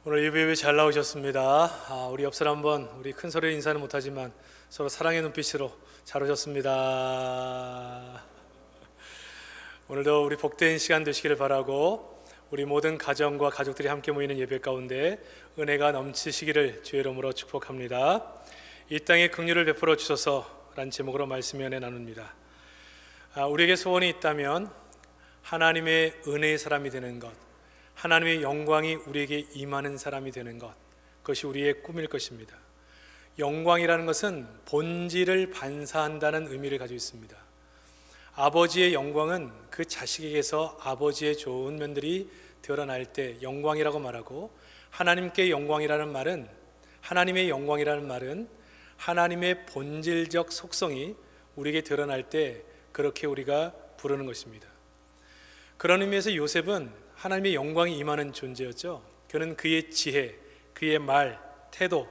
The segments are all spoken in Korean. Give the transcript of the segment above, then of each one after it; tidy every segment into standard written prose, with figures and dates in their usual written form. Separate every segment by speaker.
Speaker 1: 오늘 예배에 잘 나오셨습니다. 우리 옆 사람 한번 우리 큰 소리로 인사는 못하지만 서로 사랑의 눈빛으로 잘 오셨습니다. 오늘도 우리 복된 시간 되시기를 바라고 우리 모든 가정과 가족들이 함께 모이는 예배 가운데 은혜가 넘치시기를 주의 이름으로 축복합니다. 이 땅에 긍휼을 베풀어 주소서라는 제목으로 말씀 연애 나눕니다. 우리에게 소원이 있다면 하나님의 은혜의 사람이 되는 것, 하나님의 영광이 우리에게 임하는 사람이 되는 것, 그것이 우리의 꿈일 것입니다. 영광이라는 것은 본질을 반사한다는 의미를 가지고 있습니다. 아버지의 영광은 그 자식에게서 아버지의 좋은 면들이 드러날 때 영광이라고 말하고, 하나님께 영광이라는 말은, 하나님의 영광이라는 말은 하나님의 본질적 속성이 우리에게 드러날 때 그렇게 우리가 부르는 것입니다. 그런 의미에서 요셉은 하나님의 영광이 임하는 존재였죠. 그는 그의 지혜, 그의 말, 태도,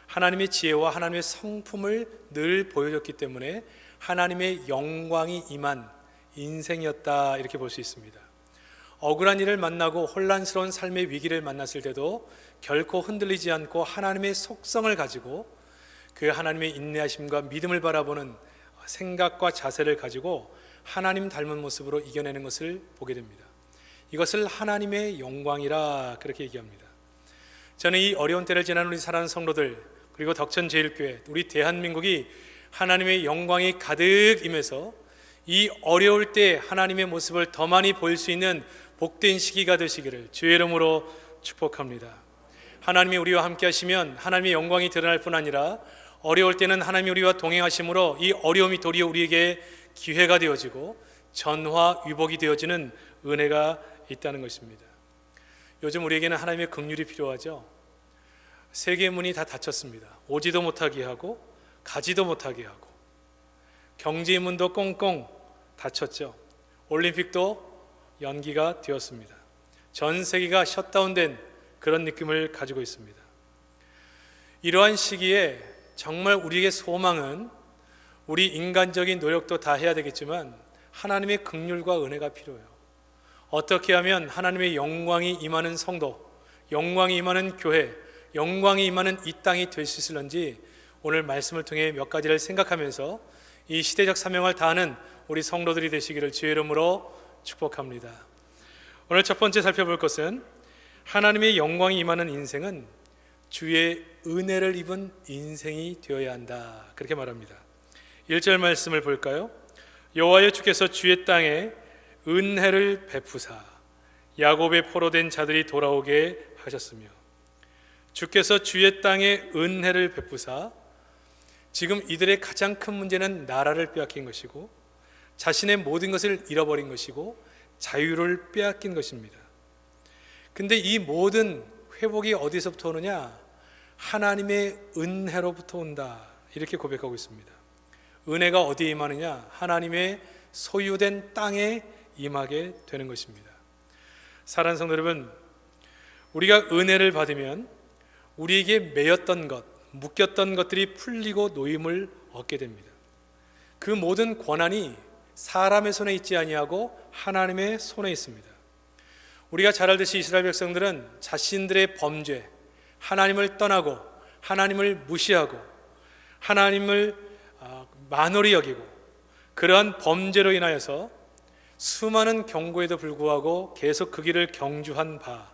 Speaker 1: 하나님의 지혜와 하나님의 성품을 늘 보여줬기 때문에 하나님의 영광이 임한 인생이었다, 이렇게 볼 수 있습니다. 억울한 일을 만나고 혼란스러운 삶의 위기를 만났을 때도 결코 흔들리지 않고 하나님의 속성을 가지고 그 하나님의 인내하심과 믿음을 바라보는 생각과 자세를 가지고 하나님 닮은 모습으로 이겨내는 것을 보게 됩니다. 이것을 하나님의 영광이라 그렇게 얘기합니다. 저는 이 어려운 때를 지난 우리 사랑하는 성도들, 그리고 덕천제일교회, 우리 대한민국이 하나님의 영광이 가득 임해서 이 어려울 때 하나님의 모습을 더 많이 보일 수 있는 복된 시기가 되시기를 주의 이름으로 축복합니다. 하나님이 우리와 함께 하시면 하나님의 영광이 드러날 뿐 아니라 어려울 때는 하나님이 우리와 동행하심으로 이 어려움이 도리어 우리에게 기회가 되어지고 전화위복이 되어지는 은혜가 있다는 것입니다. 요즘 우리에게는 하나님의 긍휼이 필요하죠. 세계의 문이 다 닫혔습니다. 오지도 못하게 하고 가지도 못하게 하고, 경제의 문도 꽁꽁 닫혔죠. 올림픽도 연기가 되었습니다. 전 세계가 셧다운된 그런 느낌을 가지고 있습니다. 이러한 시기에 정말 우리에게 소망은, 우리 인간적인 노력도 다 해야 되겠지만 하나님의 긍휼과 은혜가 필요해요. 어떻게 하면 하나님의 영광이 임하는 성도, 영광이 임하는 교회, 영광이 임하는 이 땅이 될 수 있을런지 오늘 말씀을 통해 몇 가지를 생각하면서 이 시대적 사명을 다하는 우리 성도들이 되시기를 주의 이름으로 축복합니다. 오늘 첫 번째 살펴볼 것은 하나님의 영광이 임하는 인생은 주의 은혜를 입은 인생이 되어야 한다, 그렇게 말합니다. 1절 말씀을 볼까요? 여호와여 주께서 주의 땅에 은혜를 베푸사 야곱의 포로된 자들이 돌아오게 하셨으며, 주께서 주의 땅에 은혜를 베푸사, 지금 이들의 가장 큰 문제는 나라를 빼앗긴 것이고 자신의 모든 것을 잃어버린 것이고 자유를 빼앗긴 것입니다. 근데 이 모든 회복이 어디서부터 오느냐? 하나님의 은혜로부터 온다, 이렇게 고백하고 있습니다. 은혜가 어디에 임하느냐? 하나님의 소유된 땅에 임하게 되는 것입니다. 사랑하는 성도 여러분, 우리가 은혜를 받으면 우리에게 매였던 것, 묶였던 것들이 풀리고 노임을 얻게 됩니다. 그 모든 권한이 사람의 손에 있지 아니하고 하나님의 손에 있습니다. 우리가 잘 알듯이 이스라엘 백성들은 자신들의 범죄, 하나님을 떠나고 하나님을 무시하고 하나님을 만홀히 여기고 그러한 범죄로 인하여서 수많은 경고에도 불구하고 계속 그 길을 경주한 바,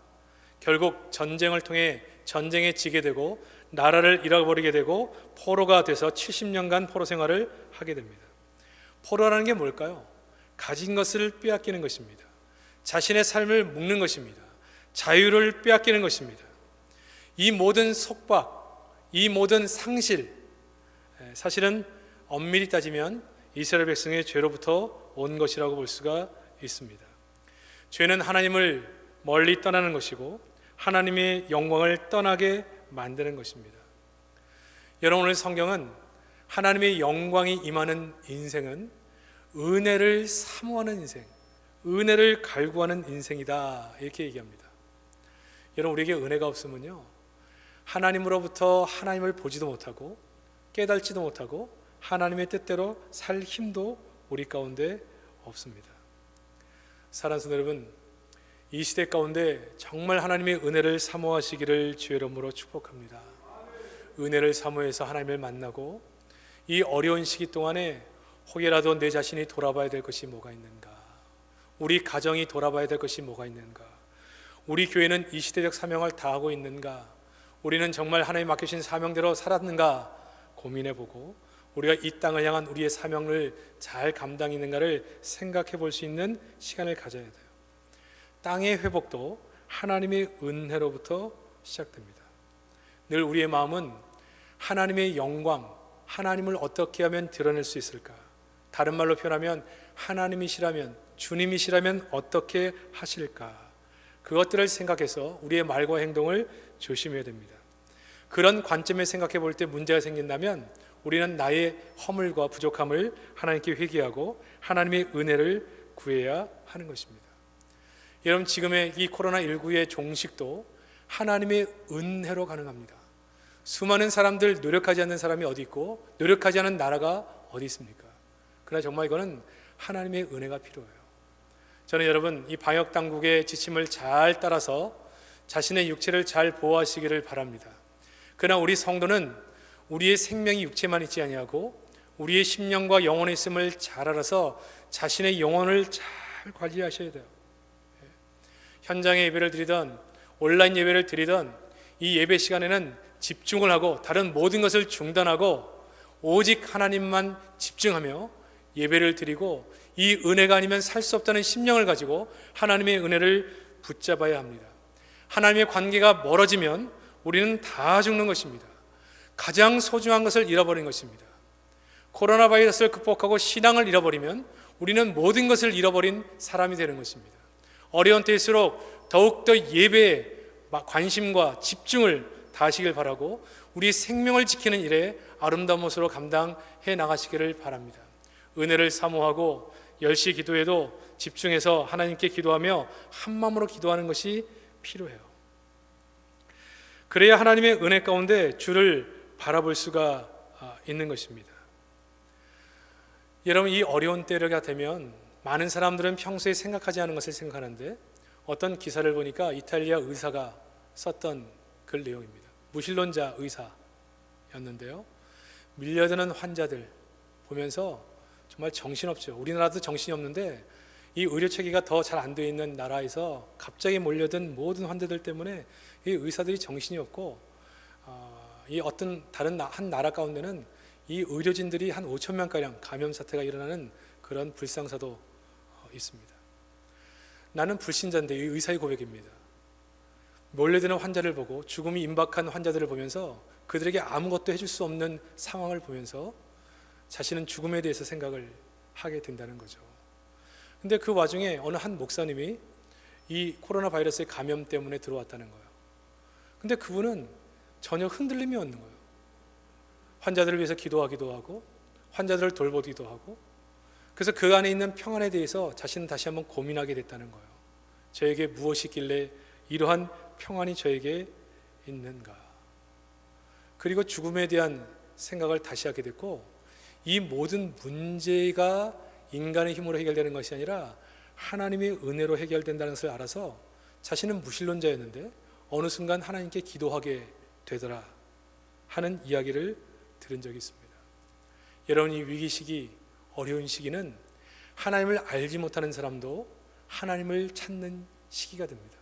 Speaker 1: 결국 전쟁을 통해 전쟁에 지게 되고 나라를 잃어버리게 되고 포로가 돼서 70년간 포로 생활을 하게 됩니다. 포로라는 게 뭘까요? 가진 것을 빼앗기는 것입니다. 자신의 삶을 묶는 것입니다. 자유를 빼앗기는 것입니다. 이 모든 속박, 이 모든 상실, 사실은 엄밀히 따지면 이스라엘 백성의 죄로부터 온 것이라고 볼 수가 있습니다. 죄는 하나님을 멀리 떠나는 것이고 하나님의 영광을 떠나게 만드는 것입니다. 여러분, 오늘 성경은 하나님의 영광이 임하는 인생은 은혜를 사모하는 인생, 은혜를 갈구하는 인생이다, 이렇게 얘기합니다. 여러분, 우리에게 은혜가 없으면요, 하나님으로부터 하나님을 보지도 못하고 깨달지도 못하고 하나님의 뜻대로 살 힘도 우리 가운데 없습니다. 사랑하는 성도 여러분, 이 시대 가운데 정말 하나님의 은혜를 사모하시기를 주의 이름으로 축복합니다. 은혜를 사모해서 하나님을 만나고 이 어려운 시기 동안에 혹여라도 내 자신이 돌아봐야 될 것이 뭐가 있는가, 우리 가정이 돌아봐야 될 것이 뭐가 있는가, 우리 교회는 이 시대적 사명을 다하고 있는가, 우리는 정말 하나님 맡기신 사명대로 살았는가 고민해보고 우리가 이 땅을 향한 우리의 사명을 잘 감당했는가를 생각해 볼 수 있는 시간을 가져야 돼요. 땅의 회복도 하나님의 은혜로부터 시작됩니다. 늘 우리의 마음은 하나님의 영광, 하나님을 어떻게 하면 드러낼 수 있을까? 다른 말로 표현하면 하나님이시라면, 주님이시라면 어떻게 하실까? 그것들을 생각해서 우리의 말과 행동을 조심해야 됩니다. 그런 관점에 생각해 볼 때 문제가 생긴다면 우리는 나의 허물과 부족함을 하나님께 회개하고 하나님의 은혜를 구해야 하는 것입니다. 여러분, 지금의 이 코로나19의 종식도 하나님의 은혜로 가능합니다. 수많은 사람들, 노력하지 않는 사람이 어디 있고 노력하지 않은 나라가 어디 있습니까? 그러나 정말 이거는 하나님의 은혜가 필요해요. 저는 여러분, 이 방역 당국의 지침을 잘 따라서 자신의 육체를 잘 보호하시기를 바랍니다. 그러나 우리 성도는 우리의 생명이 육체만 있지 아니하고 우리의 심령과 영혼의 있음을 잘 알아서 자신의 영혼을 잘 관리하셔야 돼요. 현장에 예배를 드리던 온라인 예배를 드리던 이 예배 시간에는 집중을 하고 다른 모든 것을 중단하고 오직 하나님만 집중하며 예배를 드리고 이 은혜가 아니면 살 수 없다는 심령을 가지고 하나님의 은혜를 붙잡아야 합니다. 하나님의 관계가 멀어지면 우리는 다 죽는 것입니다. 가장 소중한 것을 잃어버린 것입니다. 코로나 바이러스를 극복하고 신앙을 잃어버리면 우리는 모든 것을 잃어버린 사람이 되는 것입니다. 어려운 때일수록 더욱더 예배에 관심과 집중을 다하시길 바라고 우리 생명을 지키는 일에 아름다운 모습으로 감당해 나가시기를 바랍니다. 은혜를 사모하고 10시 기도에도 집중해서 하나님께 기도하며 한마음으로 기도하는 것이 필요해요. 그래야 하나님의 은혜 가운데 주를 바라볼 수가 있는 것입니다. 여러분, 이 어려운 때가 되면 많은 사람들은 평소에 생각하지 않은 것을 생각하는데 어떤 기사를 보니까 이탈리아 의사가 썼던 글 내용입니다. 무신론자 의사였는데요, 밀려드는 환자들 보면서 정말 정신없죠. 우리나라도 정신이 없는데 이 의료 체계가 더 잘 안 되어 있는 나라에서 갑자기 몰려든 모든 환자들 때문에 이 의사들이 정신이 없고 이 어떤 다른 한 나라 가운데는 이 의료진들이 한 5천 명가량 감염 사태가 일어나는 그런 불상사도 있습니다. 나는 불신자인데 이 의사의 고백입니다. 몰려드는 환자를 보고 죽음이 임박한 환자들을 보면서 그들에게 아무것도 해줄 수 없는 상황을 보면서 자신은 죽음에 대해서 생각을 하게 된다는 거죠. 근데 그 와중에 어느 한 목사님이 이 코로나 바이러스의 감염 때문에 들어왔다는 거예요. 근데 그분은 전혀 흔들림이 없는 거예요. 환자들을 위해서 기도하기도 하고 환자들을 돌보기도 하고, 그래서 그 안에 있는 평안에 대해서 자신은 다시 한번 고민하게 됐다는 거예요. 저에게 무엇이 있길래 이러한 평안이 저에게 있는가. 그리고 죽음에 대한 생각을 다시 하게 됐고, 이 모든 문제가 인간의 힘으로 해결되는 것이 아니라 하나님의 은혜로 해결된다는 것을 알아서 자신은 무신론자였는데 어느 순간 하나님께 기도하게 되더라 하는 이야기를 들은 적이 있습니다. 여러분, 이 위기 시기, 어려운 시기는 하나님을 알지 못하는 사람도 하나님을 찾는 시기가 됩니다.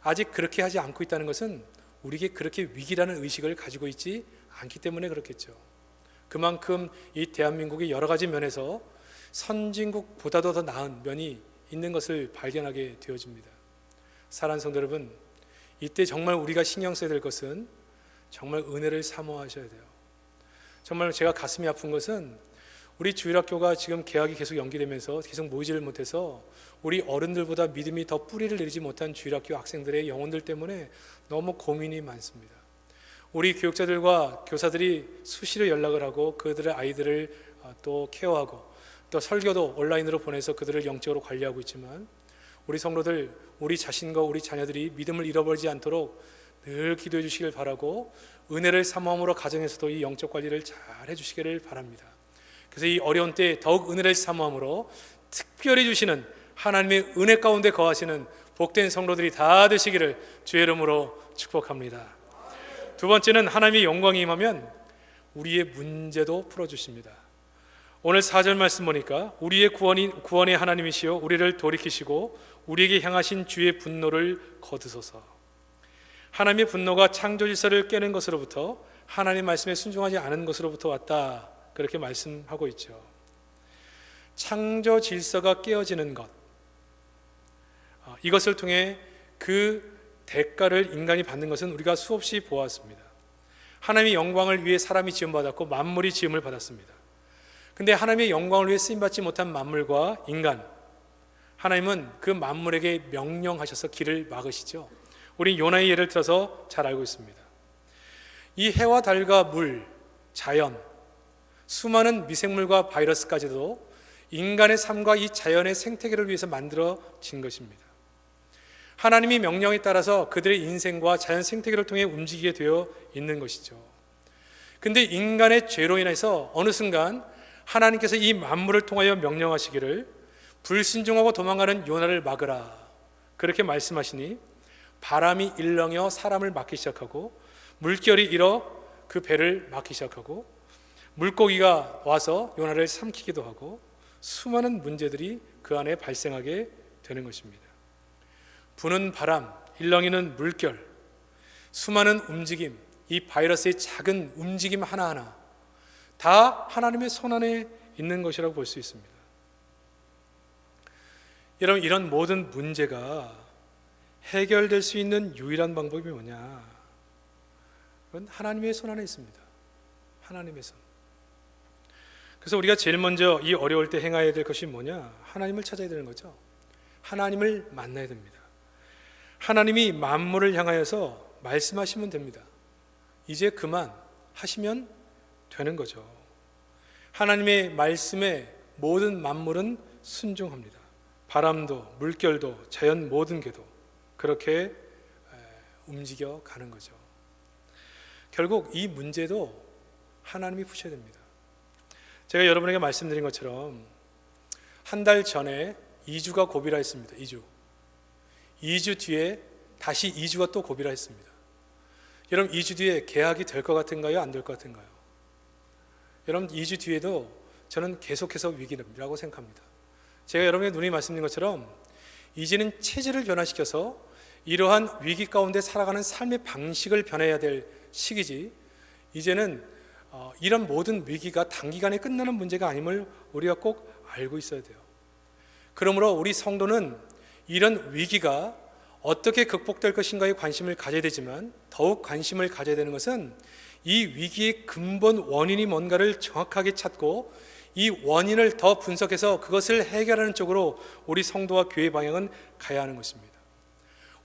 Speaker 1: 아직 그렇게 하지 않고 있다는 것은 우리에게 그렇게 위기라는 의식을 가지고 있지 않기 때문에 그렇겠죠. 그만큼 이 대한민국이 여러 가지 면에서 선진국보다도 더 나은 면이 있는 것을 발견하게 되어집니다. 사랑하는 성도 여러분, 이때 정말 우리가 신경 써야 될 것은 정말 은혜를 사모하셔야 돼요. 정말 제가 가슴이 아픈 것은 우리 주일학교가 지금 개학이 계속 연기되면서 계속 모이지를 못해서 우리 어른들보다 믿음이 더 뿌리를 내리지 못한 주일학교 학생들의 영혼들 때문에 너무 고민이 많습니다. 우리 교육자들과 교사들이 수시로 연락을 하고 그들의 아이들을 또 케어하고 또 설교도 온라인으로 보내서 그들을 영적으로 관리하고 있지만, 우리 성도들, 우리 자신과 우리 자녀들이 믿음을 잃어버리지 않도록 늘 기도해 주시길 바라고, 은혜를 사모함으로 가정에서도 이 영적 관리를 잘 해주시기를 바랍니다. 그래서 이 어려운 때에 더욱 은혜를 사모함으로 특별히 주시는 하나님의 은혜 가운데 거하시는 복된 성도들이 다 되시기를 주의 이름으로 축복합니다. 두 번째는 하나님의 영광이 임하면 우리의 문제도 풀어주십니다. 오늘 4절 말씀 보니까 우리의 구원의 하나님이시여 우리를 돌이키시고 우리에게 향하신 주의 분노를 거두소서. 하나님의 분노가 창조 질서를 깨는 것으로부터 하나님 말씀에 순종하지 않은 것으로부터 왔다, 그렇게 말씀하고 있죠. 창조 질서가 깨어지는 것, 이것을 통해 그 대가를 인간이 받는 것은 우리가 수없이 보았습니다. 하나님의 영광을 위해 사람이 지음받았고 만물이 지음을 받았습니다. 근데 하나님의 영광을 위해 쓰임받지 못한 만물과 인간, 하나님은 그 만물에게 명령하셔서 길을 막으시죠. 우리 요나의 예를 들어서 잘 알고 있습니다. 이 해와 달과 물, 자연, 수많은 미생물과 바이러스까지도 인간의 삶과 이 자연의 생태계를 위해서 만들어진 것입니다. 하나님이 명령에 따라서 그들의 인생과 자연 생태계를 통해 움직이게 되어 있는 것이죠. 근데 인간의 죄로 인해서 어느 순간 하나님께서 이 만물을 통하여 명령하시기를 불순종하고 도망가는 요나를 막으라, 그렇게 말씀하시니 바람이 일렁여 사람을 막기 시작하고 물결이 일어 그 배를 막기 시작하고 물고기가 와서 요나를 삼키기도 하고 수많은 문제들이 그 안에 발생하게 되는 것입니다. 부는 바람, 일렁이는 물결, 수많은 움직임, 이 바이러스의 작은 움직임 하나하나 다 하나님의 손 안에 있는 것이라고 볼 수 있습니다. 여러분, 이런 모든 문제가 해결될 수 있는 유일한 방법이 뭐냐? 그건 하나님의 손 안에 있습니다. 하나님의 손. 그래서 우리가 제일 먼저 이 어려울 때 행해야 될 것이 뭐냐? 하나님을 찾아야 되는 거죠. 하나님을 만나야 됩니다. 하나님이 만물을 향하여서 말씀하시면 됩니다. 이제 그만 하시면 되는 거죠. 하나님의 말씀에 모든 만물은 순종합니다. 바람도 물결도 자연 모든 개도 그렇게 움직여 가는 거죠. 결국 이 문제도 하나님이 푸셔야 됩니다. 제가 여러분에게 말씀드린 것처럼 한 달 전에 2주가 고비라 했습니다. 2주 뒤에 다시 2주가 또 고비라 했습니다. 여러분, 2주 뒤에 개학이 될 것 같은가요? 안 될 것 같은가요? 여러분, 2주 뒤에도 저는 계속해서 위기라고 생각합니다. 제가 여러분에게 누누이 말씀드린 것처럼 이제는 체질을 변화시켜서 이러한 위기 가운데 살아가는 삶의 방식을 변해야 될 시기지, 이제는 이런 모든 위기가 단기간에 끝나는 문제가 아님을 우리가 꼭 알고 있어야 돼요. 그러므로 우리 성도는 이런 위기가 어떻게 극복될 것인가에 관심을 가져야 되지만, 더욱 관심을 가져야 되는 것은 이 위기의 근본 원인이 뭔가를 정확하게 찾고 이 원인을 더 분석해서 그것을 해결하는 쪽으로 우리 성도와 교회 방향은 가야 하는 것입니다.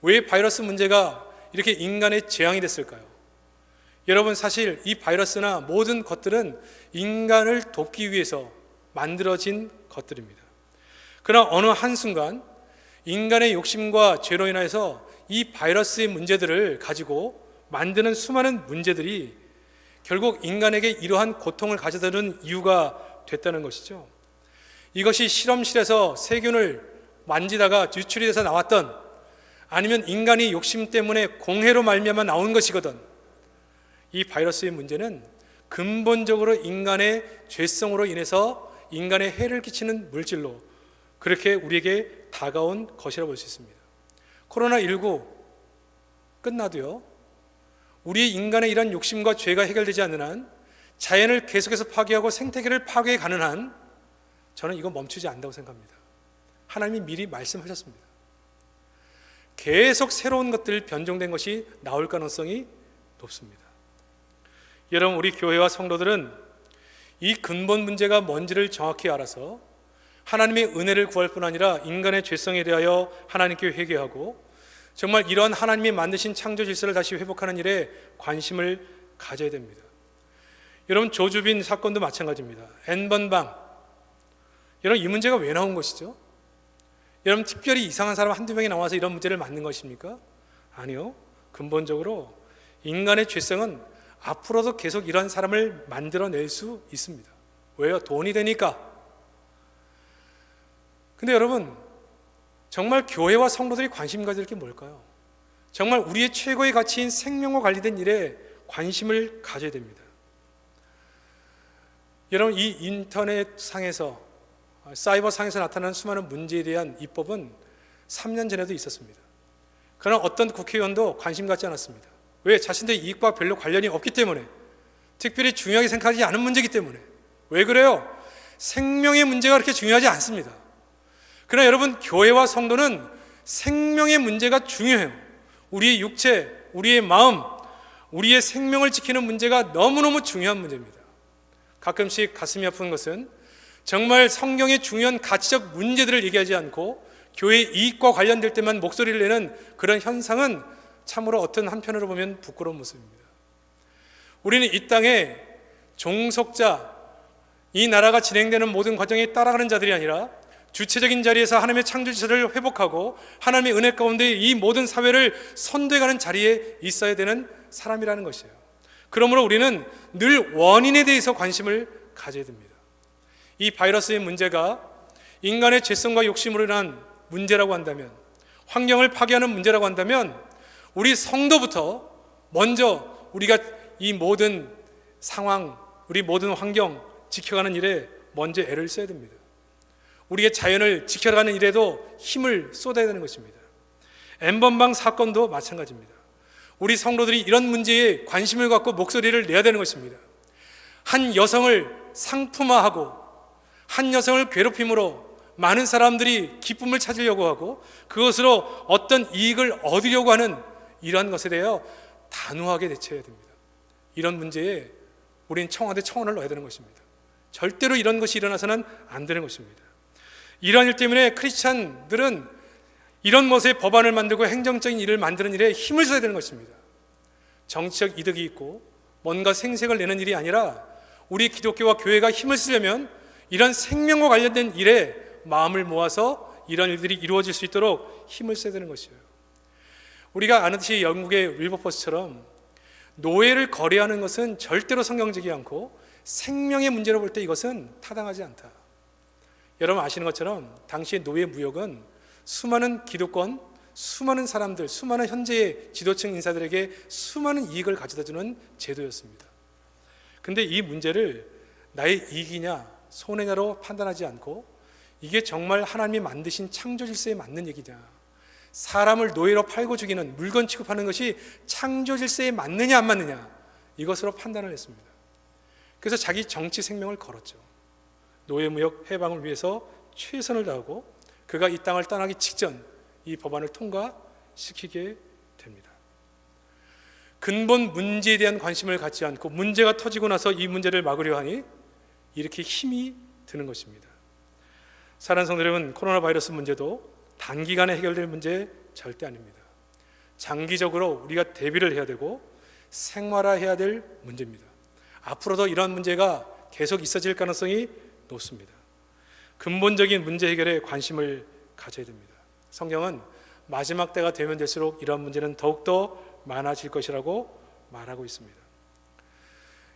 Speaker 1: 왜 바이러스 문제가 이렇게 인간의 재앙이 됐을까요? 여러분, 사실 이 바이러스나 모든 것들은 인간을 돕기 위해서 만들어진 것들입니다. 그러나 어느 한순간 인간의 욕심과 죄로 인해서 이 바이러스의 문제들을 가지고 만드는 수많은 문제들이 결국 인간에게 이러한 고통을 가져다는 이유가 됐다는 것이죠. 이것이 실험실에서 세균을 만지다가 유출이 돼서 나왔던, 아니면 인간이 욕심 때문에 공해로 말미암아 나온 것이거든, 이 바이러스의 문제는 근본적으로 인간의 죄성으로 인해서 인간의 해를 끼치는 물질로 그렇게 우리에게 다가온 것이라고 볼 수 있습니다. 코로나19 끝나도요, 우리 인간의 이런 욕심과 죄가 해결되지 않는 한, 자연을 계속해서 파괴하고 생태계를 파괴해 가는 한, 저는 이거 멈추지 않는다고 생각합니다. 하나님이 미리 말씀하셨습니다. 계속 새로운 것들, 변종된 것이 나올 가능성이 높습니다. 여러분, 우리 교회와 성도들은 이 근본 문제가 뭔지를 정확히 알아서 하나님의 은혜를 구할 뿐 아니라 인간의 죄성에 대하여 하나님께 회개하고 정말 이러한 하나님이 만드신 창조 질서를 다시 회복하는 일에 관심을 가져야 됩니다. 여러분, 조주빈 사건도 마찬가지입니다. N번방, 여러분, 이 문제가 왜 나온 것이죠? 여러분, 특별히 이상한 사람 한두 명이 나와서 이런 문제를 만든 것입니까? 아니요. 근본적으로 인간의 죄성은 앞으로도 계속 이런 사람을 만들어낼 수 있습니다. 왜요? 돈이 되니까. 근데 여러분, 정말 교회와 성도들이 관심 가질 게 뭘까요? 정말 우리의 최고의 가치인 생명과 관련된 일에 관심을 가져야 됩니다. 여러분, 이 인터넷 상에서, 사이버 상에서 나타나는 수많은 문제에 대한 입법은 3년 전에도 있었습니다. 그러나 어떤 국회의원도 관심 갖지 않았습니다. 왜? 자신들의 이익과 별로 관련이 없기 때문에, 특별히 중요하게 생각하지 않은 문제이기 때문에. 왜 그래요? 생명의 문제가 그렇게 중요하지 않습니다. 그러나 여러분, 교회와 성도는 생명의 문제가 중요해요. 우리의 육체, 우리의 마음, 우리의 생명을 지키는 문제가 너무너무 중요한 문제입니다. 가끔씩 가슴이 아픈 것은 정말 성경의 중요한 가치적 문제들을 얘기하지 않고 교회의 이익과 관련될 때만 목소리를 내는 그런 현상은 참으로 어떤 한편으로 보면 부끄러운 모습입니다. 우리는 이 땅에 종속자, 이 나라가 진행되는 모든 과정에 따라가는 자들이 아니라 주체적인 자리에서 하나님의 창조지를 회복하고 하나님의 은혜 가운데 이 모든 사회를 선도해가는 자리에 있어야 되는 사람이라는 것이에요. 그러므로 우리는 늘 원인에 대해서 관심을 가져야 됩니다. 이 바이러스의 문제가 인간의 죄성과 욕심으로 인한 문제라고 한다면, 환경을 파괴하는 문제라고 한다면, 우리 성도부터 먼저 우리가 이 모든 상황, 우리 모든 환경 지켜가는 일에 먼저 애를 써야 됩니다. 우리의 자연을 지켜가는 일에도 힘을 쏟아야 되는 것입니다. N번방 사건도 마찬가지입니다. 우리 성도들이 이런 문제에 관심을 갖고 목소리를 내야 되는 것입니다. 한 여성을 상품화하고 한 여성을 괴롭힘으로 많은 사람들이 기쁨을 찾으려고 하고 그것으로 어떤 이익을 얻으려고 하는 이러한 것에 대하여 단호하게 대처해야 됩니다. 이런 문제에 우리는 청와대 청원을 넣어야 되는 것입니다. 절대로 이런 것이 일어나서는 안 되는 것입니다. 이러한 일 때문에 크리스찬들은 이런 것에 법안을 만들고 행정적인 일을 만드는 일에 힘을 써야 되는 것입니다. 정치적 이득이 있고 뭔가 생색을 내는 일이 아니라 우리 기독교와 교회가 힘을 쓰려면 이런 생명과 관련된 일에 마음을 모아서 이런 일들이 이루어질 수 있도록 힘을 써야 되는 것이에요. 우리가 아는듯이 영국의 윌버포스처럼 노예를 거래하는 것은 절대로 성경적이지 않고 생명의 문제로 볼 때 이것은 타당하지 않다. 여러분 아시는 것처럼 당시의 노예 무역은 수많은 기득권, 수많은 사람들, 수많은 현재의 지도층 인사들에게 수많은 이익을 가져다 주는 제도였습니다. 근데 이 문제를 나의 이익이냐 손해냐로 판단하지 않고 이게 정말 하나님이 만드신 창조 질서에 맞는 얘기냐, 사람을 노예로 팔고 죽이는 물건 취급하는 것이 창조 질서에 맞느냐 안 맞느냐, 이것으로 판단을 했습니다. 그래서 자기 정치 생명을 걸었죠. 노예무역 해방을 위해서 최선을 다하고 그가 이 땅을 떠나기 직전 이 법안을 통과시키게 됩니다. 근본 문제에 대한 관심을 갖지 않고 문제가 터지고 나서 이 문제를 막으려 하니 이렇게 힘이 드는 것입니다. 사랑하는 성도 여러분, 코로나 바이러스 문제도 단기간에 해결될 문제 절대 아닙니다. 장기적으로 우리가 대비를 해야 되고 생활화해야 될 문제입니다. 앞으로도 이런 문제가 계속 있어질 가능성이 높습니다. 근본적인 문제 해결에 관심을 가져야 됩니다. 성경은 마지막 때가 되면 될수록 이런 문제는 더욱더 많아질 것이라고 말하고 있습니다.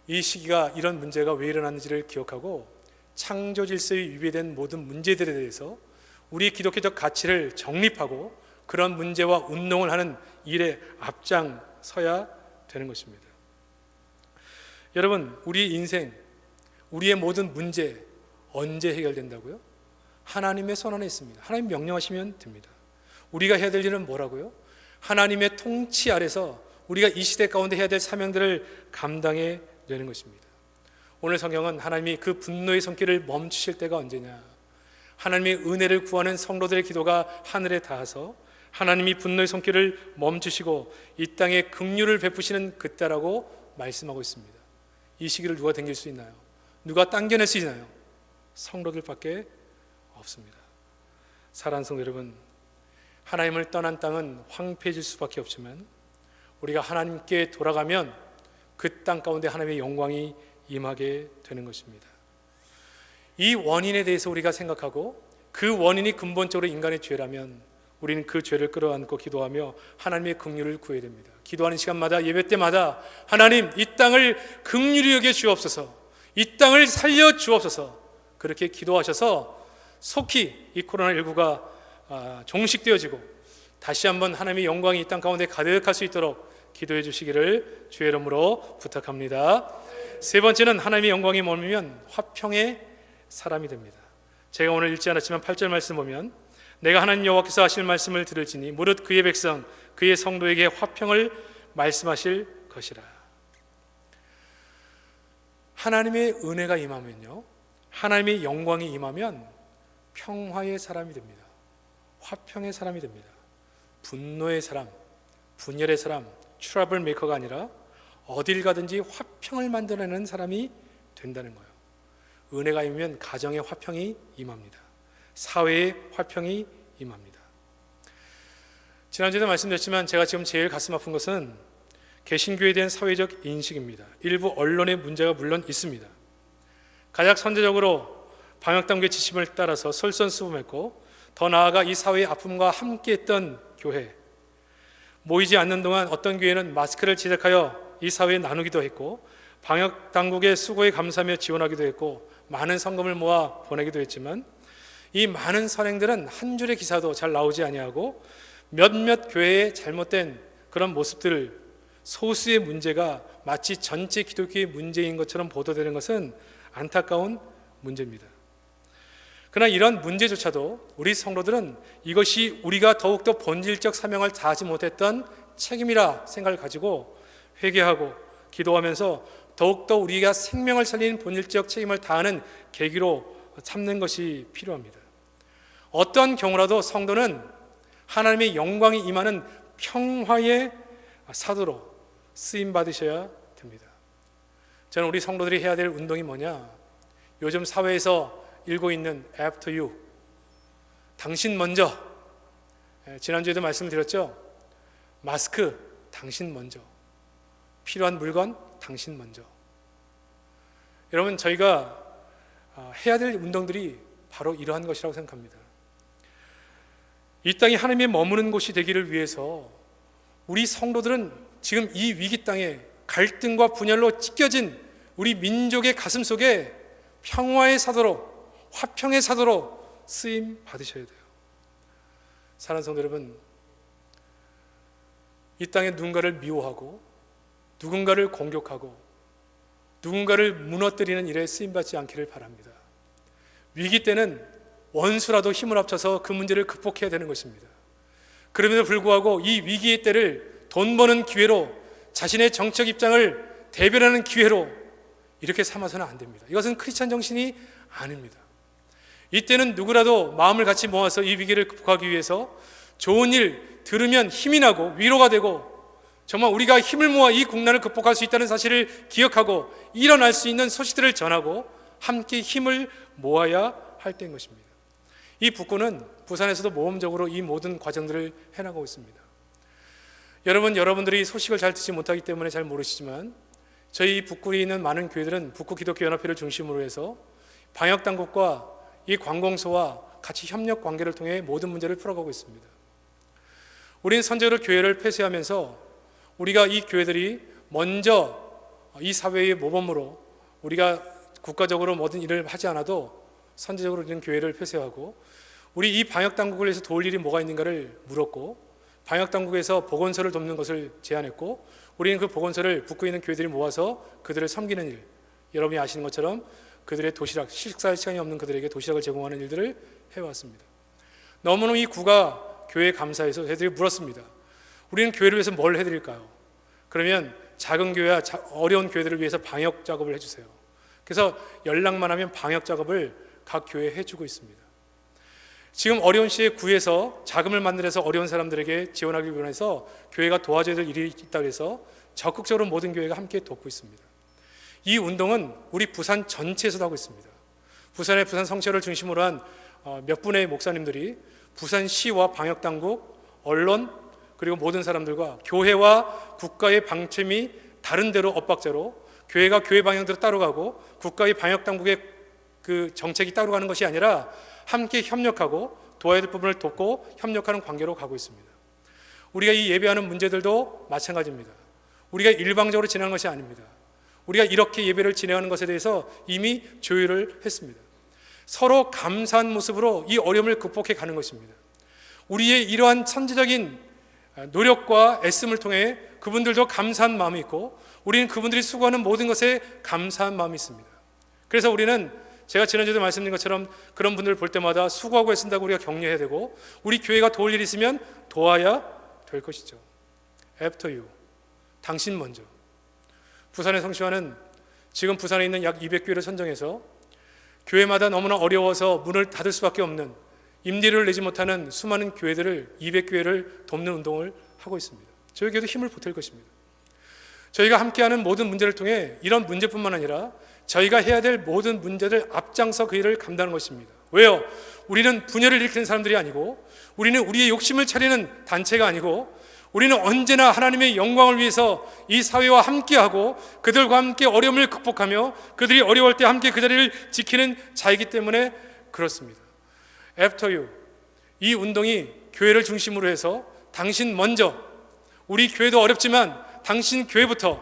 Speaker 1: 이 시기가 이런 문제가 왜 일어났는지를 기억하고 창조 질서에 위배된 모든 문제들에 대해서 우리 기독교적 가치를 정립하고 그런 문제와 운동을 하는 일에 앞장서야 되는 것입니다. 여러분, 우리 인생, 우리의 모든 문제 언제 해결된다고요? 하나님의 손 안에 있습니다. 하나님 명령하시면 됩니다. 우리가 해야 될 일은 뭐라고요? 하나님의 통치 아래서 우리가 이 시대 가운데 해야 될 사명들을 감당해 내는 것입니다. 오늘 성경은 하나님이 그 분노의 손길을 멈추실 때가 언제냐, 하나님의 은혜를 구하는 성도들의 기도가 하늘에 닿아서 하나님이 분노의 손길을 멈추시고 이 땅에 긍휼을 베푸시는 그때라고 말씀하고 있습니다. 이 시기를 누가 당길 수 있나요? 누가 당겨낼 수 있나요? 성도들밖에 없습니다. 사랑하는 성도 여러분, 하나님을 떠난 땅은 황폐해질 수밖에 없지만 우리가 하나님께 돌아가면 그 땅 가운데 하나님의 영광이 임하게 되는 것입니다. 이 원인에 대해서 우리가 생각하고 그 원인이 근본적으로 인간의 죄라면 우리는 그 죄를 끌어안고 기도하며 하나님의 긍휼을 구해야 됩니다. 기도하는 시간마다, 예배 때마다 하나님, 이 땅을 긍휼히 여겨 주옵소서, 이 땅을 살려 주옵소서, 그렇게 기도하셔서 속히 이 코로나19가 종식되어지고 다시 한번 하나님의 영광이 이 땅 가운데 가득할 수 있도록 기도해 주시기를 주의 이름으로 부탁합니다. 세 번째는 하나님의 영광이 머물면 화평의 사람이 됩니다. 제가 오늘 읽지 않았지만 8절 말씀 보면 내가 하나님 여호와께서 하실 말씀을 들을지니 무릇 그의 백성 그의 성도에게 화평을 말씀하실 것이라. 하나님의 은혜가 임하면요, 하나님의 영광이 임하면 평화의 사람이 됩니다. 화평의 사람이 됩니다. 분노의 사람, 분열의 사람, 트러블 메이커가 아니라 어딜 가든지 화평을 만들어내는 사람이 된다는 거예요. 은혜가 임하면 가정의 화평이 임합니다. 사회의 화평이 임합니다. 지난주에도 말씀드렸지만 제가 지금 제일 가슴 아픈 것은 개신교에 대한 사회적 인식입니다. 일부 언론의 문제가 물론 있습니다. 가장 선제적으로 방역당국의 지침을 따라서 솔선수범했고 더 나아가 이 사회의 아픔과 함께했던 교회, 모이지 않는 동안 어떤 교회는 마스크를 제작하여 이 사회에 나누기도 했고 방역당국의 수고에 감사하며 지원하기도 했고 많은 성금을 모아 보내기도 했지만 이 많은 선행들은 한 줄의 기사도 잘 나오지 아니하고 몇몇 교회의 잘못된 그런 모습들을 소수의 문제가 마치 전체 기독교의 문제인 것처럼 보도되는 것은 안타까운 문제입니다. 그러나 이런 문제조차도 우리 성도들은 이것이 우리가 더욱더 본질적 사명을 다하지 못했던 책임이라 생각을 가지고 회개하고 기도하면서 더욱더 우리가 생명을 살리는 본질적 책임을 다하는 계기로 삼는 것이 필요합니다. 어떤 경우라도 성도는 하나님의 영광이 임하는 평화의 사도로 쓰임 받으셔야 됩니다. 저는 우리 성도들이 해야 될 운동이 뭐냐? 요즘 사회에서 일고 있는 After you, 당신 먼저. 지난주에도 말씀드렸죠. 마스크, 당신 먼저. 필요한 물건, 당신 먼저. 여러분, 저희가 해야 될 운동들이 바로 이러한 것이라고 생각합니다. 이 땅이 하나님의 머무는 곳이 되기를 위해서 우리 성도들은 지금 이 위기 땅에 갈등과 분열로 찢겨진 우리 민족의 가슴 속에 평화의 사도로, 화평의 사도로 쓰임 받으셔야 돼요. 사랑하는 성도 여러분, 이 땅에 누군가를 미워하고 누군가를 공격하고 누군가를 무너뜨리는 일에 쓰임받지 않기를 바랍니다. 위기 때는 원수라도 힘을 합쳐서 그 문제를 극복해야 되는 것입니다. 그럼에도 불구하고 이 위기의 때를 돈 버는 기회로, 자신의 정책 입장을 대변하는 기회로 이렇게 삼아서는 안 됩니다. 이것은 크리스찬 정신이 아닙니다. 이때는 누구라도 마음을 같이 모아서 이 위기를 극복하기 위해서 좋은 일 들으면 힘이 나고 위로가 되고 정말 우리가 힘을 모아 이 국난을 극복할 수 있다는 사실을 기억하고 일어날 수 있는 소식들을 전하고 함께 힘을 모아야 할 때인 것입니다. 이 북구는 부산에서도 모험적으로 이 모든 과정들을 해나가고 있습니다. 여러분들이 소식을 잘 듣지 못하기 때문에 잘 모르시지만 저희 북구에 있는 많은 교회들은 북구 기독교 연합회를 중심으로 해서 방역당국과 이 관공서와 같이 협력 관계를 통해 모든 문제를 풀어가고 있습니다. 우리는 선제로 교회를 폐쇄하면서 우리가 이 교회들이 먼저 이 사회의 모범으로 우리가 국가적으로 모든 일을 하지 않아도 선제적으로 우리는 교회를 폐쇄하고 우리 이 방역당국을 위해서 도울 일이 뭐가 있는가를 물었고 방역당국에서 보건소를 돕는 것을 제안했고 우리는 그 보건소를 북구에 있는 교회들이 모아서 그들을 섬기는 일, 여러분이 아시는 것처럼 그들의 도시락, 식사할 시간이 없는 그들에게 도시락을 제공하는 일들을 해왔습니다. 너무너무 이 구가 교회에 감사해서 저희들이 물었습니다. 우리는 교회를 위해서 뭘 해드릴까요? 그러면 작은 교회와 어려운 교회들을 위해서 방역 작업을 해주세요. 그래서 연락만 하면 방역 작업을 각 교회에 해주고 있습니다. 지금 어려운 시에 구에서 자금을 만들어서 어려운 사람들에게 지원하기 위해서 교회가 도와줘야 될 일이 있다고 해서 적극적으로 모든 교회가 함께 돕고 있습니다. 이 운동은 우리 부산 전체에서도 하고 있습니다. 부산의 부산 성체를 중심으로 한 몇 분의 목사님들이 부산시와 방역당국, 언론 그리고 모든 사람들과 교회와 국가의 방침이 다른 대로 엇박자로 교회가 교회 방향대로 따라가고 국가의 방역당국의 그 정책이 따라가는 것이 아니라 함께 협력하고 도와야 될 부분을 돕고 협력하는 관계로 가고 있습니다. 우리가 이 예배하는 문제들도 마찬가지입니다. 우리가 일방적으로 진행하는 것이 아닙니다. 우리가 이렇게 예배를 진행하는 것에 대해서 이미 조율을 했습니다. 서로 감사한 모습으로 이 어려움을 극복해 가는 것입니다. 우리의 이러한 천재적인 노력과 애씀을 통해 그분들도 감사한 마음이 있고 우리는 그분들이 수고하는 모든 것에 감사한 마음이 있습니다. 그래서 우리는 제가 지난주에도 말씀드린 것처럼 그런 분들을 볼 때마다 수고하고 애쓴다고 우리가 격려해야 되고 우리 교회가 도울 일이 있으면 도와야 될 것이죠. After you, 당신 먼저. 부산의 성시화는 지금 부산에 있는 약 200교회를 선정해서 교회마다 너무나 어려워서 문을 닫을 수밖에 없는 임대료를 내지 못하는 수많은 교회들을 200교회를 돕는 운동을 하고 있습니다. 저에게도 힘을 보탤 것입니다. 저희가 함께하는 모든 문제를 통해 이런 문제뿐만 아니라 저희가 해야 될 모든 문제를 앞장서 그 일을 감당하는 것입니다. 왜요? 우리는 분열을 일으키는 사람들이 아니고 우리는 우리의 욕심을 차리는 단체가 아니고 우리는 언제나 하나님의 영광을 위해서 이 사회와 함께하고 그들과 함께 어려움을 극복하며 그들이 어려울 때 함께 그 자리를 지키는 자이기 때문에 그렇습니다. After you, 이 운동이 교회를 중심으로 해서 당신 먼저, 우리 교회도 어렵지만 당신 교회부터,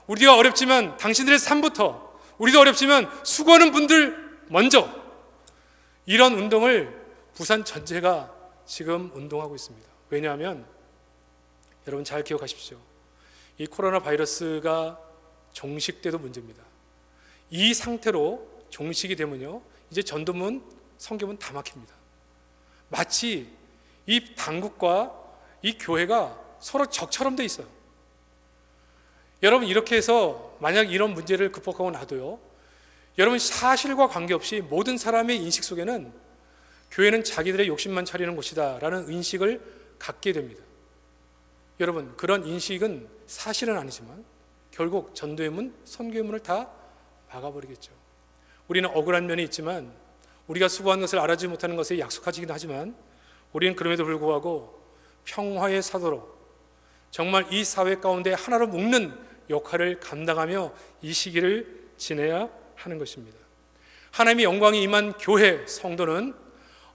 Speaker 1: 우리가 어렵지만 당신들의 삶부터, 우리도 어렵지만 수고하는 분들 먼저, 이런 운동을 부산 전체가 지금 운동하고 있습니다. 왜냐하면 여러분 잘 기억하십시오. 이 코로나 바이러스가 종식돼도 문제입니다. 이 상태로 종식이 되면요, 이제 전도문, 성교문 다 막힙니다. 마치 이 당국과 이 교회가 서로 적처럼 돼 있어요. 여러분 이렇게 해서 만약 이런 문제를 극복하고 나도요, 여러분 사실과 관계없이 모든 사람의 인식 속에는 교회는 자기들의 욕심만 차리는 곳이다 라는 인식을 갖게 됩니다. 여러분 그런 인식은 사실은 아니지만 결국 전도의 문, 선교의 문을 다 막아버리겠죠. 우리는 억울한 면이 있지만 우리가 수고한 것을 알아주지 못하는 것에 약속하지긴 하지만 우리는 그럼에도 불구하고 평화의 사도로 정말 이 사회 가운데 하나로 묶는 역할을 감당하며 이 시기를 지내야 하는 것입니다. 하나님의 영광이 임한 교회, 성도는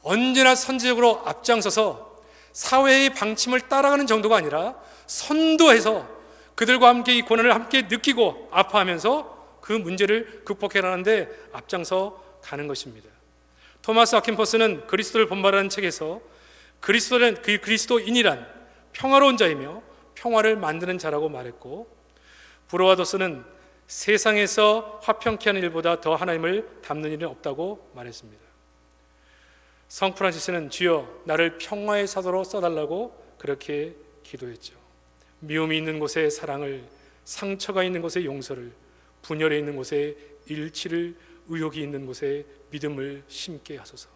Speaker 1: 언제나 선제적으로 앞장서서 사회의 방침을 따라가는 정도가 아니라 선도해서 그들과 함께 이 고난을 함께 느끼고 아파하면서 그 문제를 극복해나가는데 앞장서 가는 것입니다. 토마스 아킨퍼스는 그리스도를 본받으라는 책에서 그리스도는 그 그리스도인이란 평화로운 자이며 평화를 만드는 자라고 말했고, 브로아더스는 세상에서 화평케 하는 일보다 더 하나님을 닮는 일은 없다고 말했습니다. 성 프란시스는 주여 나를 평화의 사도로 써달라고 그렇게 기도했죠. 미움이 있는 곳에 사랑을, 상처가 있는 곳에 용서를, 분열에 있는 곳에 일치를, 의욕이 있는 곳에 믿음을 심게 하소서.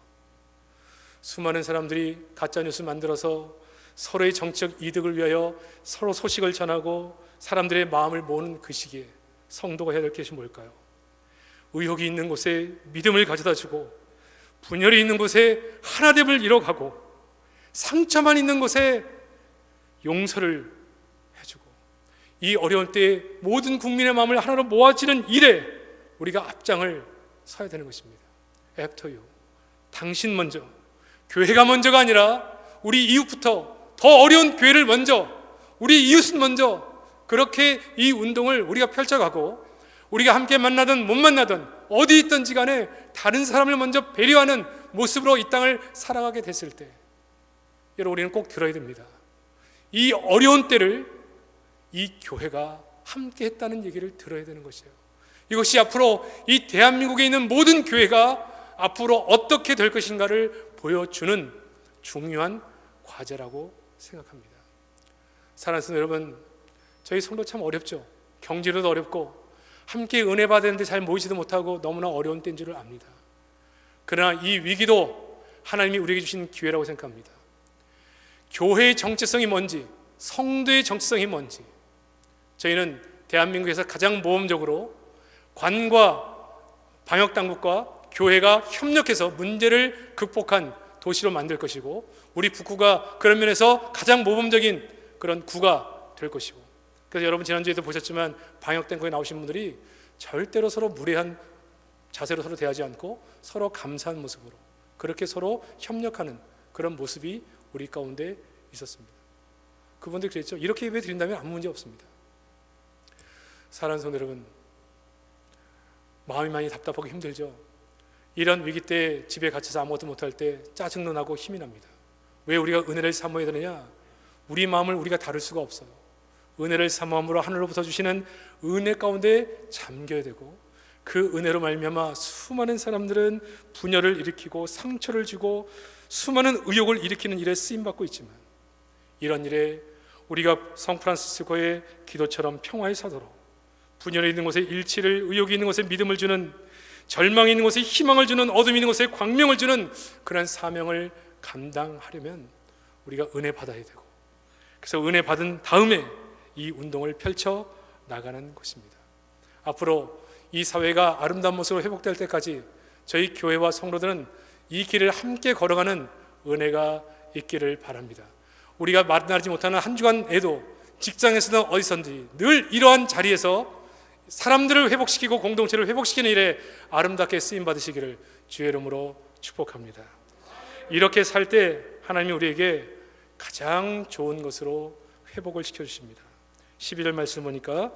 Speaker 1: 수많은 사람들이 가짜뉴스 만들어서 서로의 정치적 이득을 위하여 서로 소식을 전하고 사람들의 마음을 모으는 그 시기에 성도가 해야 될 것이 뭘까요? 의욕이 있는 곳에 믿음을 가져다주고, 분열이 있는 곳에 하나됨을 이뤄가고, 상처만 있는 곳에 용서를 해주고, 이 어려운 때에 모든 국민의 마음을 하나로 모아지는 일에 우리가 앞장을 서야 되는 것입니다. After you, 당신 먼저, 교회가 먼저가 아니라 우리 이웃부터, 더 어려운 교회를 먼저, 우리 이웃은 먼저, 그렇게 이 운동을 우리가 펼쳐가고 우리가 함께 만나든 못 만나든 어디 있든지 간에 다른 사람을 먼저 배려하는 모습으로 이 땅을 살아가게 됐을 때 여러분 우리는 꼭 들어야 됩니다. 이 어려운 때를 이 교회가 함께 했다는 얘기를 들어야 되는 것이에요. 이것이 앞으로 이 대한민국에 있는 모든 교회가 앞으로 어떻게 될 것인가를 보여주는 중요한 과제라고 생각합니다. 사랑하는 성도 여러분, 저희 성도 참 어렵죠. 경제로도 어렵고 함께 은혜 받았는데 잘 모이지도 못하고 너무나 어려운 때인 줄을 압니다. 그러나 이 위기도 하나님이 우리에게 주신 기회라고 생각합니다. 교회의 정체성이 뭔지, 성도의 정체성이 뭔지, 저희는 대한민국에서 가장 모험적으로 관과 방역당국과 교회가 협력해서 문제를 극복한 도시로 만들 것이고, 우리 북구가 그런 면에서 가장 모범적인 그런 구가 될 것이고, 그래서 여러분 지난주에도 보셨지만 방역당국에 나오신 분들이 절대로 서로 무례한 자세로 서로 대하지 않고 서로 감사한 모습으로 그렇게 서로 협력하는 그런 모습이 우리 가운데 있었습니다. 그분들이 그랬죠. 이렇게 예배 드린다면 아무 문제 없습니다. 사랑하는 성도 여러분, 마음이 많이 답답하고 힘들죠. 이런 위기 때 집에 갇혀서 아무것도 못할 때 짜증도 나고 힘이 납니다. 왜 우리가 은혜를 사모해야 되느냐? 우리 마음을 우리가 다룰 수가 없어요. 은혜를 사모함으로 하늘로부터 주시는 은혜 가운데 잠겨야 되고, 그 은혜로 말미암아 수많은 사람들은 분열을 일으키고 상처를 주고 수많은 의욕을 일으키는 일에 쓰임받고 있지만, 이런 일에 우리가 성 프란시스코의 기도처럼 평화의 사도로 분열이 있는 곳에 일치를, 의욕이 있는 곳에 믿음을 주는, 절망이 있는 곳에 희망을 주는, 어둠이 있는 곳에 광명을 주는 그런 사명을 감당하려면 우리가 은혜 받아야 되고, 그래서 은혜 받은 다음에 이 운동을 펼쳐 나가는 것입니다. 앞으로 이 사회가 아름다운 모습으로 회복될 때까지 저희 교회와 성도들은 이 길을 함께 걸어가는 은혜가 있기를 바랍니다. 우리가 만나지 못하는 한 주간에도 직장에서든 어디서든지 늘 이러한 자리에서 사람들을 회복시키고 공동체를 회복시키는 일에 아름답게 쓰임 받으시기를 주의 이름으로 축복합니다. 이렇게 살 때 하나님이 우리에게 가장 좋은 것으로 회복을 시켜주십니다. 12절 말씀 보니까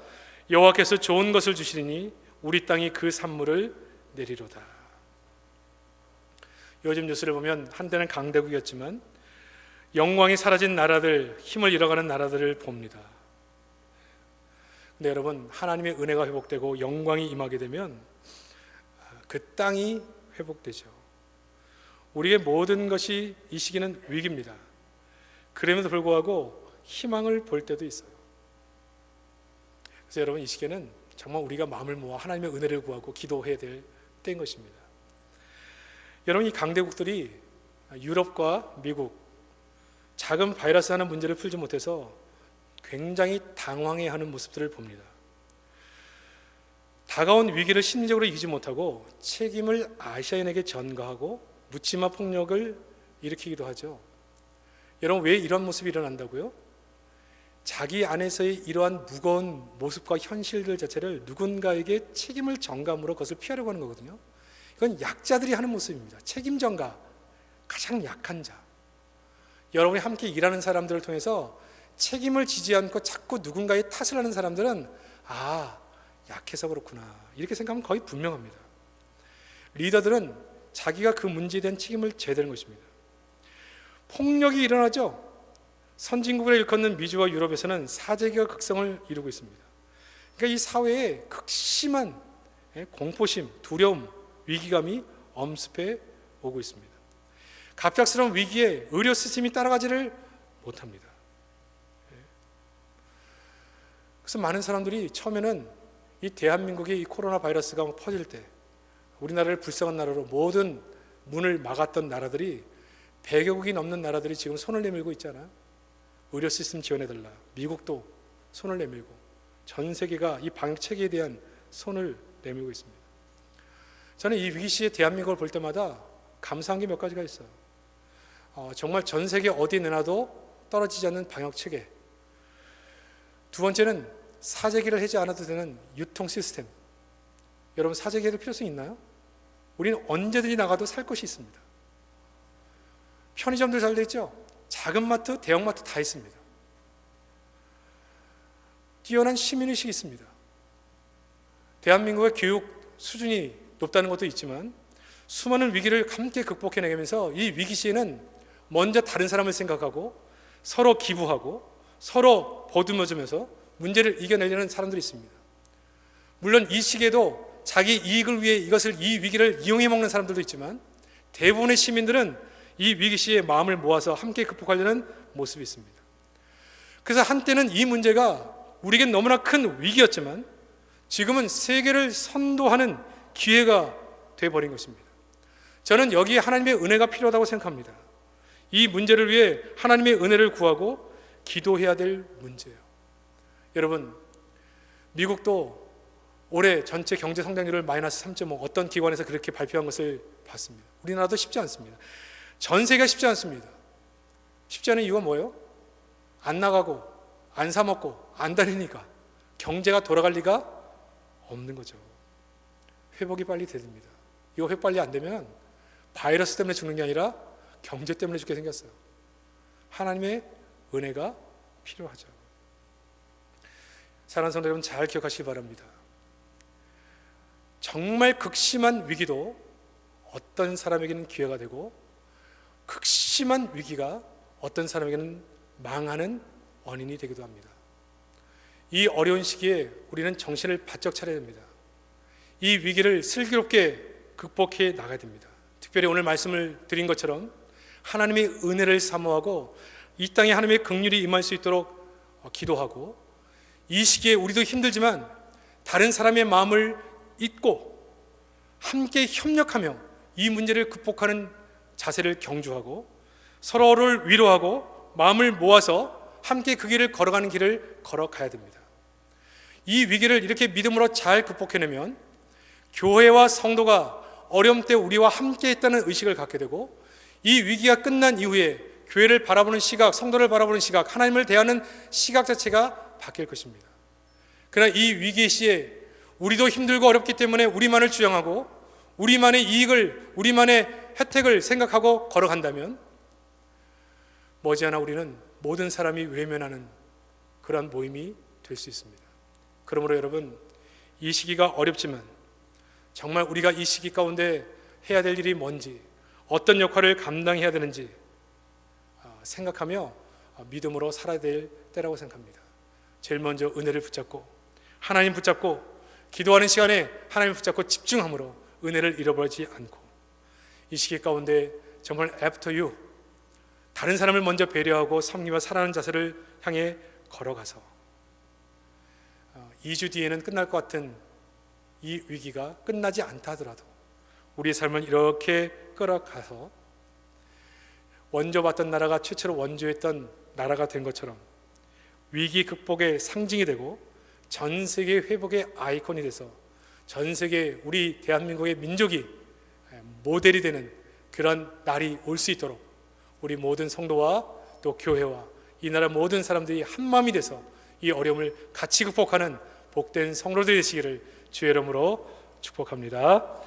Speaker 1: 여호와께서 좋은 것을 주시리니 우리 땅이 그 산물을 내리로다. 요즘 뉴스를 보면 한때는 강대국이었지만 영광이 사라진 나라들, 힘을 잃어가는 나라들을 봅니다. 근데 여러분, 하나님의 은혜가 회복되고 영광이 임하게 되면 그 땅이 회복되죠. 우리의 모든 것이 이 시기는 위기입니다. 그럼에도 불구하고 희망을 볼 때도 있어요. 그래서 여러분, 이 시기에는 정말 우리가 마음을 모아 하나님의 은혜를 구하고 기도해야 될 때인 것입니다. 여러분, 이 강대국들이 유럽과 미국, 작은 바이러스 하나 문제를 풀지 못해서 굉장히 당황해하는 모습들을 봅니다. 다가온 위기를 심리적으로 이기지 못하고 책임을 아시아인에게 전가하고 묻지마 폭력을 일으키기도 하죠. 여러분, 왜 이런 모습이 일어난다고요? 자기 안에서의 이러한 무거운 모습과 현실들 자체를 누군가에게 책임을 전감으로 그것을 피하려고 하는 거거든요. 이건 약자들이 하는 모습입니다. 책임 전가, 가장 약한 자. 여러분이 함께 일하는 사람들을 통해서 책임을 지지 않고 자꾸 누군가의 탓을 하는 사람들은 약해서 그렇구나, 이렇게 생각하면 거의 분명합니다. 리더들은 자기가 그 문제에 대한 책임을 져야 되는 것입니다. 폭력이 일어나죠. 선진국을 일컫는 미주와 유럽에서는 사재기가 극성을 이루고 있습니다. 그러니까 이 사회에 극심한 공포심, 두려움, 위기감이 엄습해 오고 있습니다. 갑작스러운 위기에 의료 시스템이 따라가지를 못합니다. 그래서 많은 사람들이 처음에는 이 대한민국의 이 코로나 바이러스가 퍼질 때 우리나라를 불쌍한 나라로 모든 문을 막았던 나라들이 100여국이 넘는 나라들이 지금 손을 내밀고 있잖아요. 의료 시스템 지원해달라. 미국도 손을 내밀고 전 세계가 이 방역 체계에 대한 손을 내밀고 있습니다. 저는 이 위기 시에 대한민국을 볼 때마다 감사한 게 몇 가지가 있어요. 정말 전 세계 어디 내놔도 떨어지지 않는 방역 체계. 두 번째는 사재기를 하지 않아도 되는 유통 시스템. 여러분, 사재기 할 필요성이 있나요? 우리는 언제든지 나가도 살 것이 있습니다. 편의점들 잘 돼 있죠? 작은 마트, 대형마트 다 있습니다. 뛰어난 시민의식이 있습니다. 대한민국의 교육 수준이 높다는 것도 있지만 수많은 위기를 함께 극복해내면서 이 위기 시에는 먼저 다른 사람을 생각하고 서로 기부하고 서로 보듬어주면서 문제를 이겨내려는 사람들이 있습니다. 물론 이 시기에도 자기 이익을 위해 이 위기를 이용해 먹는 사람들도 있지만 대부분의 시민들은 이 위기 시에 마음을 모아서 함께 극복하려는 모습이 있습니다. 그래서 한때는 이 문제가 우리에겐 너무나 큰 위기였지만 지금은 세계를 선도하는 기회가 되어버린 것입니다. 저는 여기에 하나님의 은혜가 필요하다고 생각합니다. 이 문제를 위해 하나님의 은혜를 구하고 기도해야 될 문제예요. 여러분, 미국도 올해 전체 경제 성장률을 마이너스 3.5 어떤 기관에서 그렇게 발표한 것을 봤습니다. 우리나라도 쉽지 않습니다. 전 세계가 쉽지 않습니다. 쉽지 않은 이유가 뭐예요? 안 나가고 안 사 먹고 안 다니니까 경제가 돌아갈 리가 없는 거죠. 회복이 빨리 됩니다. 이거 회복 빨리 안 되면 바이러스 때문에 죽는 게 아니라 경제 때문에 죽게 생겼어요. 하나님의 은혜가 필요하죠. 사랑하는 성도 여러분, 잘 기억하시기 바랍니다. 정말 극심한 위기도 어떤 사람에게는 기회가 되고 극심한 위기가 어떤 사람에게는 망하는 원인이 되기도 합니다. 이 어려운 시기에 우리는 정신을 바짝 차려야 됩니다. 이 위기를 슬기롭게 극복해 나가야 됩니다. 특별히 오늘 말씀을 드린 것처럼 하나님의 은혜를 사모하고 이 땅에 하나님의 긍휼이 임할 수 있도록 기도하고, 이 시기에 우리도 힘들지만 다른 사람의 마음을 잊고 함께 협력하며 이 문제를 극복하는 자세를 경주하고 서로를 위로하고 마음을 모아서 함께 그 길을 걸어가는 길을 걸어가야 됩니다. 이 위기를 이렇게 믿음으로 잘 극복해내면 교회와 성도가 어려움 때 우리와 함께 했다는 의식을 갖게 되고, 이 위기가 끝난 이후에 교회를 바라보는 시각, 성도를 바라보는 시각, 하나님을 대하는 시각 자체가 바뀔 것입니다. 그러나 이 위기 시에 우리도 힘들고 어렵기 때문에 우리만을 주장하고 우리만의 이익을, 우리만의 혜택을 생각하고 걸어간다면 머지않아 우리는 모든 사람이 외면하는 그러한 모임이 될 수 있습니다. 그러므로 여러분, 이 시기가 어렵지만 정말 우리가 이 시기 가운데 해야 될 일이 뭔지, 어떤 역할을 감당해야 되는지 생각하며 믿음으로 살아야 될 때라고 생각합니다. 제일 먼저 은혜를 붙잡고 하나님 붙잡고 기도하는 시간에 하나님 붙잡고 집중함으로 은혜를 잃어버리지 않고, 이 시기 가운데 정말 after you, 다른 사람을 먼저 배려하고 섬기며 살아가는 자세를 향해 걸어가서 2주 뒤에는 끝날 것 같은 이 위기가 끝나지 않다 하더라도 우리의 삶을 이렇게 끌어가서 원조받던 나라가 최초로 원조했던 나라가 된 것처럼 위기 극복의 상징이 되고 전 세계 회복의 아이콘이 돼서 전 세계 우리 대한민국의 민족이 모델이 되는 그런 날이 올 수 있도록 우리 모든 성도와 또 교회와 이 나라 모든 사람들이 한마음이 돼서 이 어려움을 같이 극복하는 복된 성도들이 되시기를 주의 이름으로 축복합니다.